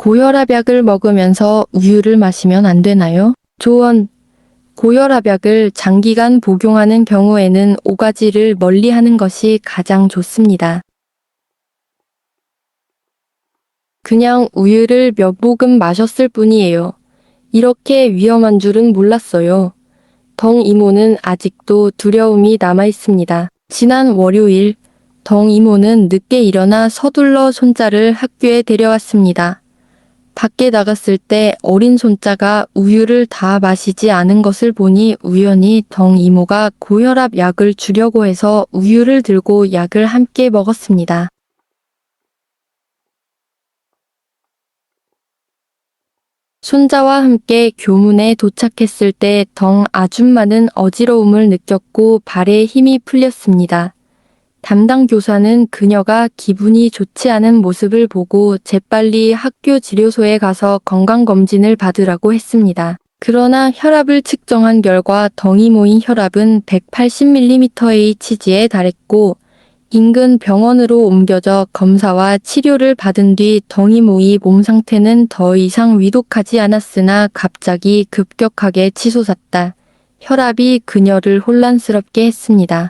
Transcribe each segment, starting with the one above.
고혈압약을 먹으면서 우유를 마시면 안 되나요? 조언. 고혈압약을 장기간 복용하는 경우에는 5가지를 멀리하는 것이 가장 좋습니다. 그냥 우유를 몇 모금 마셨을 뿐이에요. 이렇게 위험한 줄은 몰랐어요. 덩 이모는 아직도 두려움이 남아 있습니다. 지난 월요일, 덩 이모는 늦게 일어나 서둘러 손자를 학교에 데려왔습니다. 밖에 나갔을 때 어린 손자가 우유를 다 마시지 않은 것을 보니 우연히 덩 이모가 고혈압 약을 주려고 해서 우유를 들고 약을 함께 먹었습니다. 손자와 함께 교문에 도착했을 때 덩 아줌마는 어지러움을 느꼈고 발에 힘이 풀렸습니다. 담당 교사는 그녀가 기분이 좋지 않은 모습을 보고 재빨리 학교 진료소에 가서 건강검진을 받으라고 했습니다. 그러나 혈압을 측정한 결과 덩 이모의 혈압은 180mmHg에 달했고 인근 병원으로 옮겨져 검사와 치료를 받은 뒤 덩 이모의 몸 상태는 더 이상 위독하지 않았으나 갑자기 급격하게 치솟았다. 혈압이 그녀를 혼란스럽게 했습니다.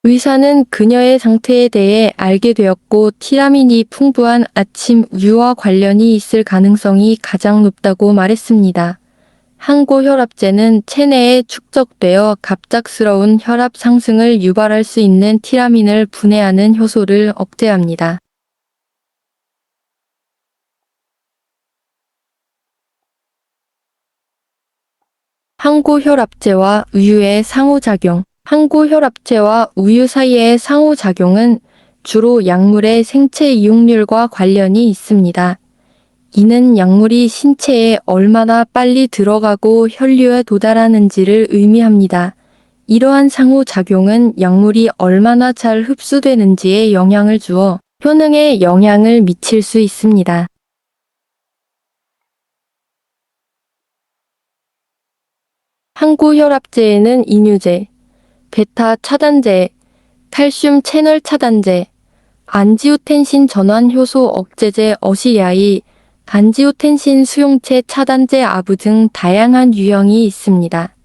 의사는 그녀의 상태에 대해 알게 되었고 티라민이 풍부한 아침 우유와 관련이 있을 가능성이 가장 높다고 말했습니다. 항고혈압제는 체내에 축적되어 갑작스러운 혈압 상승을 유발할 수 있는 티라민을 분해하는 효소를 억제합니다. 항고혈압제와 우유의 상호작용. 항고혈압제와 우유 사이의 상호작용은 주로 약물의 생체 이용률과 관련이 있습니다. 이는 약물이 신체에 얼마나 빨리 들어가고 혈류에 도달하는지를 의미합니다. 이러한 상호작용은 약물이 얼마나 잘 흡수되는지에 영향을 주어 효능에 영향을 미칠 수 있습니다. 항고혈압제에는 이뇨제, 베타 차단제, 칼슘 채널 차단제, 안지오텐신 전환 효소 억제제 어시야이, 안지오텐신 수용체 차단제 아부 등 다양한 유형이 있습니다.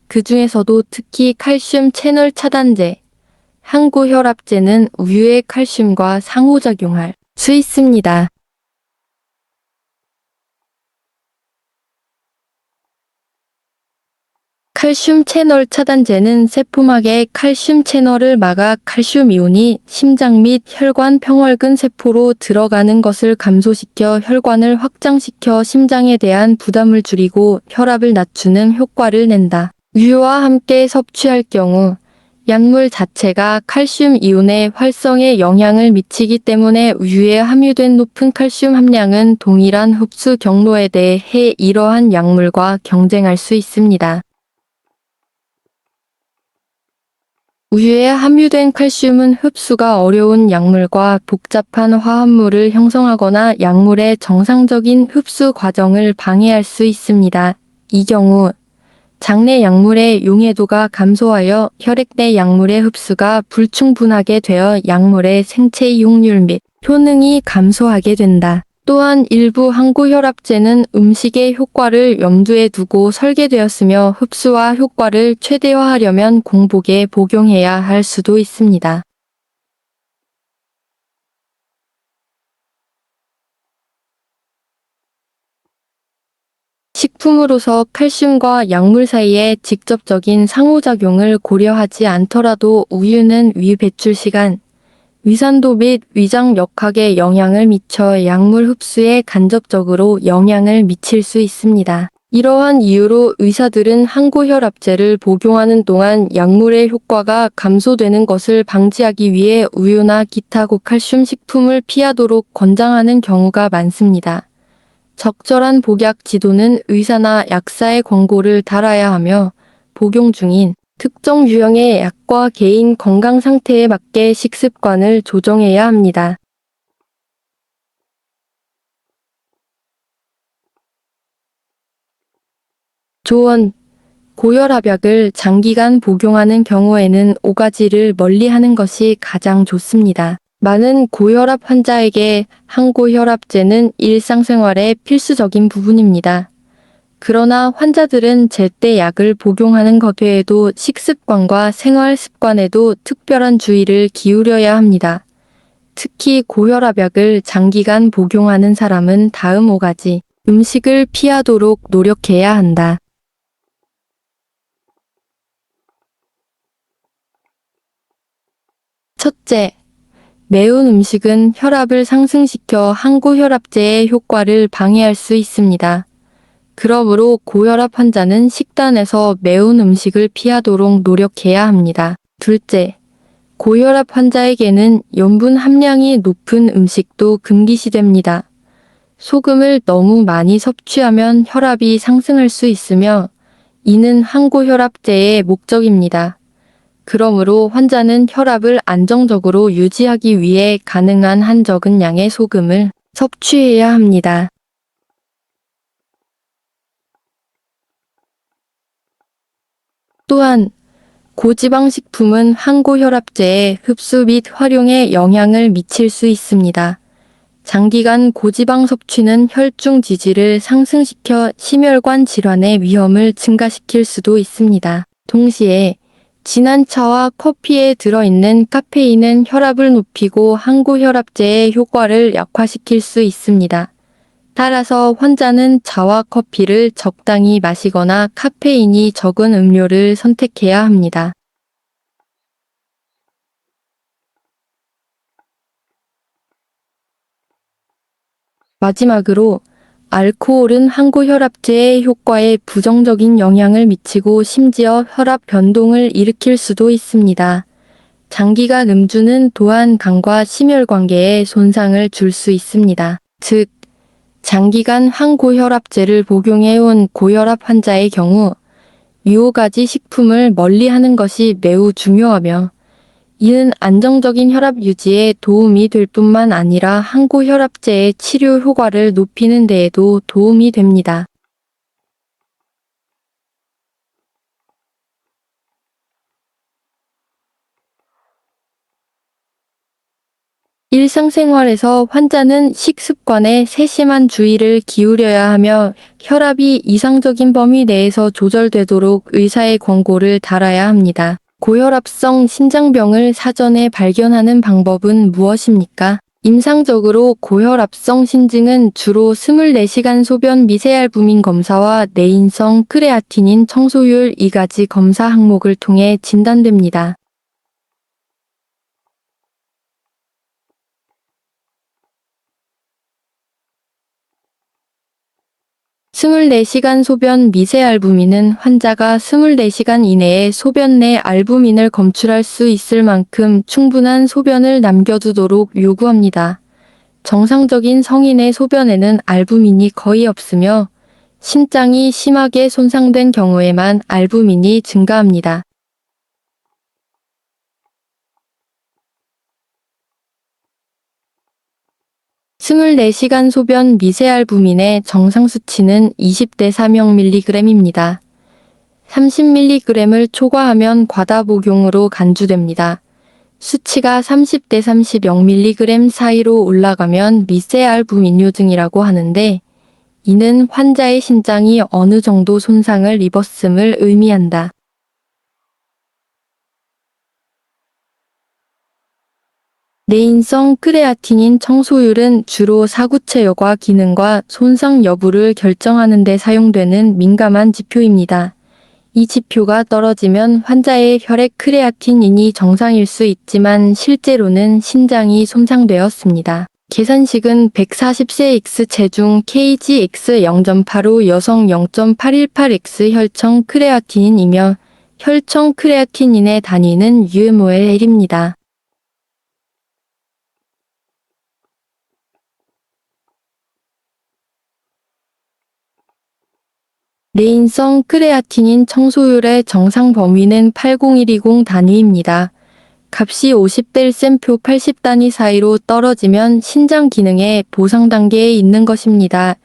그 중에서도 특히 칼슘 채널 차단제, 항고혈압제는 우유의 칼슘과 상호작용할 수 있습니다. 칼슘 채널 차단제는 세포막의 칼슘 채널을 막아 칼슘 이온이 심장 및 혈관 평월근 세포로 들어가는 것을 감소시켜 혈관을 확장시켜 심장에 대한 부담을 줄이고 혈압을 낮추는 효과를 낸다. 우유와 함께 섭취할 경우 약물 자체가 칼슘 이온의 활성에 영향을 미치기 때문에 우유에 함유된 높은 칼슘 함량은 동일한 흡수 경로에 대해 이러한 약물과 경쟁할 수 있습니다. 우유에 함유된 칼슘은 흡수가 어려운 약물과 복잡한 화합물을 형성하거나 약물의 정상적인 흡수 과정을 방해할 수 있습니다. 이 경우 장내 약물의 용해도가 감소하여 혈액 내 약물의 흡수가 불충분하게 되어 약물의 생체 이용률 및 효능이 감소하게 된다. 또한 일부 항고혈압제는 음식의 효과를 염두에 두고 설계되었으며 흡수와 효과를 최대화하려면 공복에 복용해야 할 수도 있습니다. 식품으로서 칼슘과 약물 사이의 직접적인 상호작용을 고려하지 않더라도 우유는 위 배출 시간, 위산도 및 위장 역학에 영향을 미쳐 약물 흡수에 간접적으로 영향을 미칠 수 있습니다. 이러한 이유로 의사들은 항고혈압제를 복용하는 동안 약물의 효과가 감소되는 것을 방지하기 위해 우유나 기타 고칼슘 식품을 피하도록 권장하는 경우가 많습니다. 적절한 복약 지도는 의사나 약사의 권고를 따라야 하며 복용 중인 특정 유형의 약과 개인 건강 상태에 맞게 식습관을 조정해야 합니다. 조언. 고혈압약을 장기간 복용하는 경우에는 5가지를 멀리하는 것이 가장 좋습니다. 많은 고혈압 환자에게 항고혈압제는 일상생활의 필수적인 부분입니다. 그러나 환자들은 제때 약을 복용하는 것 외에도 식습관과 생활 습관에도 특별한 주의를 기울여야 합니다. 특히 고혈압약을 장기간 복용하는 사람은 다음 5가지 음식을 피하도록 노력해야 한다. 첫째, 매운 음식은 혈압을 상승시켜 항고혈압제의 효과를 방해할 수 있습니다. 그러므로 고혈압 환자는 식단에서 매운 음식을 피하도록 노력해야 합니다. 둘째, 고혈압 환자에게는 염분 함량이 높은 음식도 금기시됩니다. 소금을 너무 많이 섭취하면 혈압이 상승할 수 있으며 이는 항고혈압제의 목적입니다. 그러므로 환자는 혈압을 안정적으로 유지하기 위해 가능한 한 적은 양의 소금을 섭취해야 합니다. 또한 고지방 식품은 항고혈압제의 흡수 및 활용에 영향을 미칠 수 있습니다. 장기간 고지방 섭취는 혈중 지지를 상승시켜 심혈관 질환의 위험을 증가시킬 수도 있습니다. 동시에 진한 차와 커피에 들어있는 카페인은 혈압을 높이고 항고혈압제의 효과를 약화시킬 수 있습니다. 따라서 환자는 차와 커피를 적당히 마시거나 카페인이 적은 음료를 선택해야 합니다. 마지막으로 알코올은 항고혈압제의 효과에 부정적인 영향을 미치고 심지어 혈압 변동을 일으킬 수도 있습니다. 장기간 음주는 또한 간과 심혈관계에 손상을 줄 수 있습니다. 즉, 장기간 항고혈압제를 복용해온 고혈압 환자의 경우 이 5가지 식품을 멀리하는 것이 매우 중요하며 이는 안정적인 혈압 유지에 도움이 될 뿐만 아니라 항고혈압제의 치료 효과를 높이는 데에도 도움이 됩니다. 일상생활에서 환자는 식습관에 세심한 주의를 기울여야 하며 혈압이 이상적인 범위 내에서 조절되도록 의사의 권고를 따라야 합니다. 고혈압성 신장병을 사전에 발견하는 방법은 무엇입니까? 임상적으로 고혈압성 신증은 주로 24시간 소변 미세알부민 검사와 내인성 크레아티닌 청소율 2가지 검사 항목을 통해 진단됩니다. 24시간 소변 미세알부민은 환자가 24시간 이내에 소변 내 알부민을 검출할 수 있을 만큼 충분한 소변을 남겨두도록 요구합니다. 정상적인 성인의 소변에는 알부민이 거의 없으며 신장이 심하게 손상된 경우에만 알부민이 증가합니다. 24시간 소변 미세알부민의 정상 수치는 20대 3mg입니다. 30mg을 초과하면 과다 복용으로 간주됩니다. 수치가 30대 30mg 사이로 올라가면 미세알부민요증이라고 하는데 이는 환자의 신장이 어느 정도 손상을 입었음을 의미한다. 내인성 크레아티닌 청소율은 주로 사구체여과 기능과 손상 여부를 결정하는 데 사용되는 민감한 지표입니다. 이 지표가 떨어지면 환자의 혈액 크레아티닌이 정상일 수 있지만 실제로는 신장이 손상되었습니다. 계산식은 140세 X 체중 kgX 0.85 여성 0.818X 혈청 크레아티닌이며 혈청 크레아티닌의 단위는 UmolL입니다. 내인성 크레아티닌 청소율의 정상 범위는 80120 단위입니다. 값이 50대 1셈표 80단위 사이로 떨어지면 신장 기능의 보상 단계에 있는 것입니다.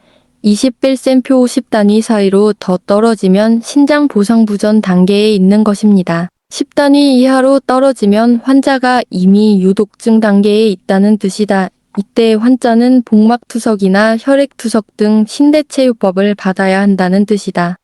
20대 1셈표 50단위 사이로 더 떨어지면 신장 보상 부전 단계에 있는 것입니다. 10단위 이하로 떨어지면 환자가 이미 유독증 단계에 있다는 뜻이다. 이때 환자는 복막투석이나 혈액투석 등 신대체요법을 받아야 한다는 뜻이다.